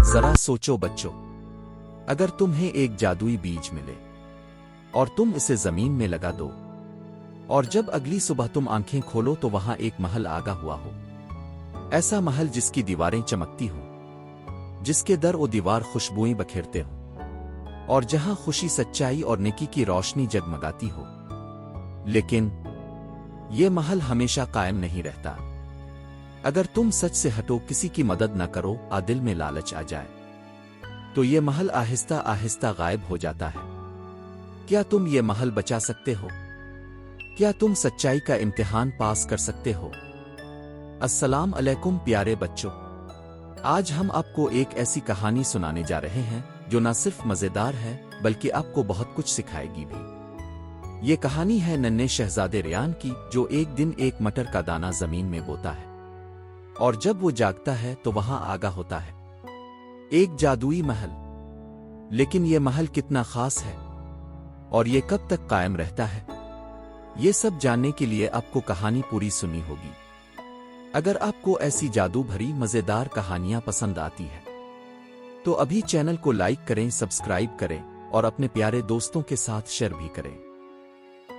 ذرا سوچو بچوں، اگر تمہیں ایک جادوئی بیج ملے اور تم اسے زمین میں لگا دو، اور جب اگلی صبح تم آنکھیں کھولو تو وہاں ایک محل آگا ہوا ہو، ایسا محل جس کی دیواریں چمکتی ہوں، جس کے در و دیوار خوشبوئیں بکھیرتے ہوں، اور جہاں خوشی، سچائی اور نیکی کی روشنی جگمگاتی ہو، لیکن یہ محل ہمیشہ قائم نہیں رہتا۔ اگر تم سچ سے ہٹو، کسی کی مدد نہ کرو، دل میں لالچ آ جائے، تو یہ محل آہستہ آہستہ غائب ہو جاتا ہے۔ کیا تم یہ محل بچا سکتے ہو؟ کیا تم سچائی کا امتحان پاس کر سکتے ہو؟ السلام علیکم پیارے بچوں، آج ہم آپ کو ایک ایسی کہانی سنانے جا رہے ہیں جو نہ صرف مزیدار ہے بلکہ آپ کو بہت کچھ سکھائے گی بھی۔ یہ کہانی ہے ننھے شہزادے ریان کی، جو ایک دن ایک مٹر کا دانہ زمین میں بوتا ہے، اور جب وہ جاگتا ہے تو وہاں آگاہ ہوتا ہے ایک جادوئی محل۔ لیکن یہ محل کتنا خاص ہے اور یہ کب تک قائم رہتا ہے، یہ سب جاننے کے لیے آپ کو کہانی پوری سننی ہوگی۔ اگر آپ کو ایسی جادو بھری مزیدار کہانیاں پسند آتی ہیں تو ابھی چینل کو لائک کریں، سبسکرائب کریں اور اپنے پیارے دوستوں کے ساتھ شیئر بھی کریں،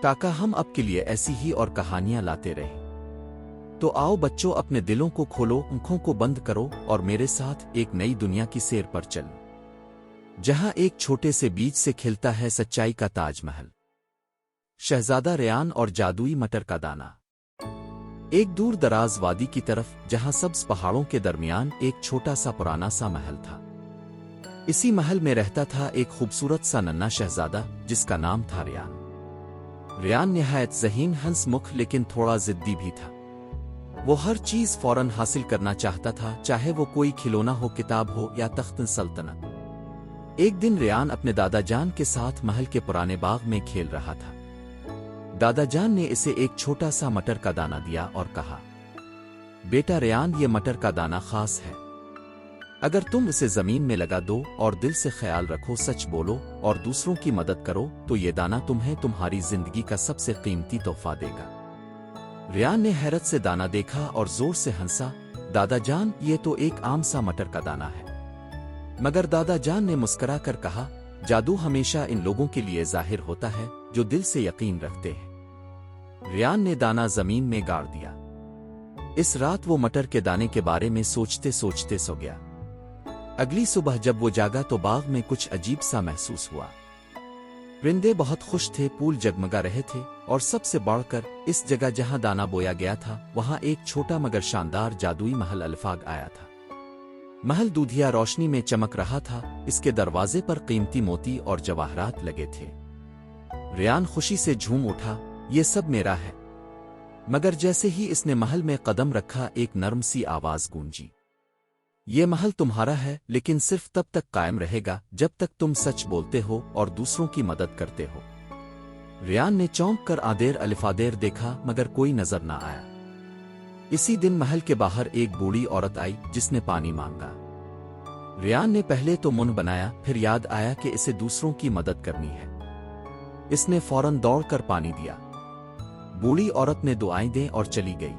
تاکہ ہم آپ کے لیے ایسی ہی اور کہانیاں لاتے رہیں۔ تو آؤ بچوں، اپنے دلوں کو کھولو، آنکھوں کو بند کرو اور میرے ساتھ ایک نئی دنیا کی سیر پر چلو، جہاں ایک چھوٹے سے بیج سے کھلتا ہے سچائی کا تاج محل۔ شہزادہ ریان اور جادوئی مٹر کا دانہ۔ ایک دور دراز وادی کی طرف، جہاں سبز پہاڑوں کے درمیان ایک چھوٹا سا پرانا سا محل تھا۔ اسی محل میں رہتا تھا ایک خوبصورت سا ننھا شہزادہ جس کا نام تھا ریان۔ ریان نہایت ذہین، ہنس مکھ، لیکن تھوڑا ضدی بھی تھا۔ وہ ہر چیز فوراً حاصل کرنا چاہتا تھا، چاہے وہ کوئی کھلونا ہو، کتاب ہو یا تخت سلطنت۔ ایک دن ریان اپنے دادا جان کے ساتھ محل کے پرانے باغ میں کھیل رہا تھا۔ دادا جان نے اسے ایک چھوٹا سا مٹر کا دانہ دیا اور کہا، بیٹا ریان، یہ مٹر کا دانہ خاص ہے۔ اگر تم اسے زمین میں لگا دو اور دل سے خیال رکھو، سچ بولو اور دوسروں کی مدد کرو، تو یہ دانہ تمہیں تمہاری زندگی کا سب سے قیمتی تحفہ دے گا۔ ریان نے حیرت سے دانہ دیکھا اور زور سے ہنسا، دادا جان، یہ تو ایک عام سا مٹر کا دانہ ہے۔ مگر دادا جان نے مسکرا کر کہا، جادو ہمیشہ ان لوگوں کے لیے ظاہر ہوتا ہے جو دل سے یقین رکھتے ہیں۔ ریان نے دانہ زمین میں گاڑ دیا۔ اس رات وہ مٹر کے دانے کے بارے میں سوچتے سوچتے سو گیا۔ اگلی صبح جب وہ جاگا تو باغ میں کچھ عجیب سا محسوس ہوا۔ پرندے بہت خوش تھے، پھول جگمگا رہے تھے، اور سب سے بڑھ کر اس جگہ جہاں دانہ بویا گیا تھا وہاں ایک چھوٹا مگر شاندار جادوئی محل الفاق آیا تھا۔ محل دودھیا روشنی میں چمک رہا تھا، اس کے دروازے پر قیمتی موتی اور جواہرات لگے تھے۔ ریان خوشی سے جھوم اٹھا، یہ سب میرا ہے۔ مگر جیسے ہی اس نے محل میں قدم رکھا، ایک نرم سی آواز گونجی، یہ محل تمہارا ہے، لیکن صرف تب تک قائم رہے گا جب تک تم سچ بولتے ہو اور دوسروں کی مدد کرتے ہو۔ ریان نے چونک کر آدیر الفادیر دیکھا، مگر کوئی نظر نہ آیا۔ اسی دن محل کے باہر ایک بوڑھی عورت آئی جس نے پانی مانگا۔ ریان نے پہلے تو منہ بنایا، پھر یاد آیا کہ اسے دوسروں کی مدد کرنی ہے۔ اس نے فوراً دوڑ کر پانی دیا۔ بوڑھی عورت نے دعائیں دیں اور چلی گئی۔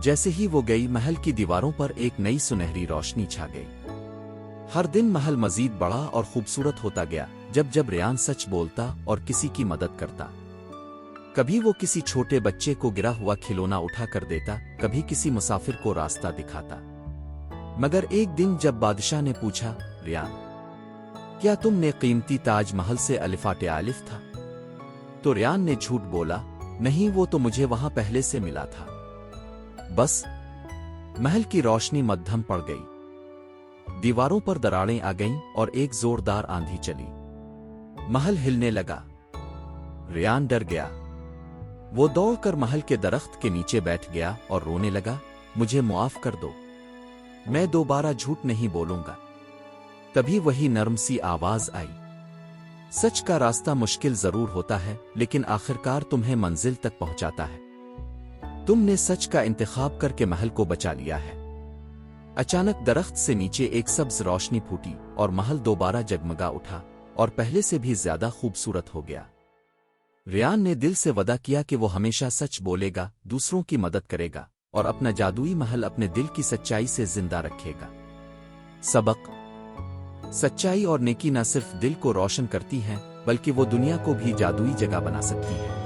جیسے ہی وہ گئی، محل کی دیواروں پر ایک نئی سنہری روشنی چھا گئی۔ ہر دن محل مزید بڑا اور خوبصورت ہوتا گیا، جب جب ریان سچ بولتا اور کسی کی مدد کرتا۔ کبھی وہ کسی چھوٹے بچے کو گرا ہوا کھلونا اٹھا کر دیتا، کبھی کسی مسافر کو راستہ دکھاتا۔ مگر ایک دن جب بادشاہ نے پوچھا، ریان، کیا تم نے قیمتی تاج محل سے الفاٹ الف تھا؟ تو ریان نے جھوٹ بولا، نہیں، وہ تو مجھے وہاں پہلے سے ملا تھا۔ بس محل کی روشنی مدھم پڑ گئی، دیواروں پر دراڑیں آ گئیں اور ایک زوردار آندھی چلی۔ محل ہلنے لگا۔ ریان ڈر گیا۔ وہ دوڑ کر محل کے درخت کے نیچے بیٹھ گیا اور رونے لگا، مجھے معاف کر دو، میں دوبارہ جھوٹ نہیں بولوں گا۔ تبھی وہی نرم سی آواز آئی، سچ کا راستہ مشکل ضرور ہوتا ہے، لیکن آخرکار تمہیں منزل تک پہنچاتا ہے۔ تم نے سچ کا انتخاب کر کے محل کو بچا لیا ہے۔ اچانک درخت سے نیچے ایک سبز روشنی پھوٹی اور محل دوبارہ جگمگا اٹھا اور پہلے سے بھی زیادہ خوبصورت ہو گیا۔ ریان نے دل سے وعدہ کیا کہ وہ ہمیشہ سچ بولے گا، دوسروں کی مدد کرے گا اور اپنا جادوئی محل اپنے دل کی سچائی سے زندہ رکھے گا۔ سبق: سچائی اور نیکی نہ صرف دل کو روشن کرتی ہیں بلکہ وہ دنیا کو بھی جادوئی جگہ بنا سکتی ہے۔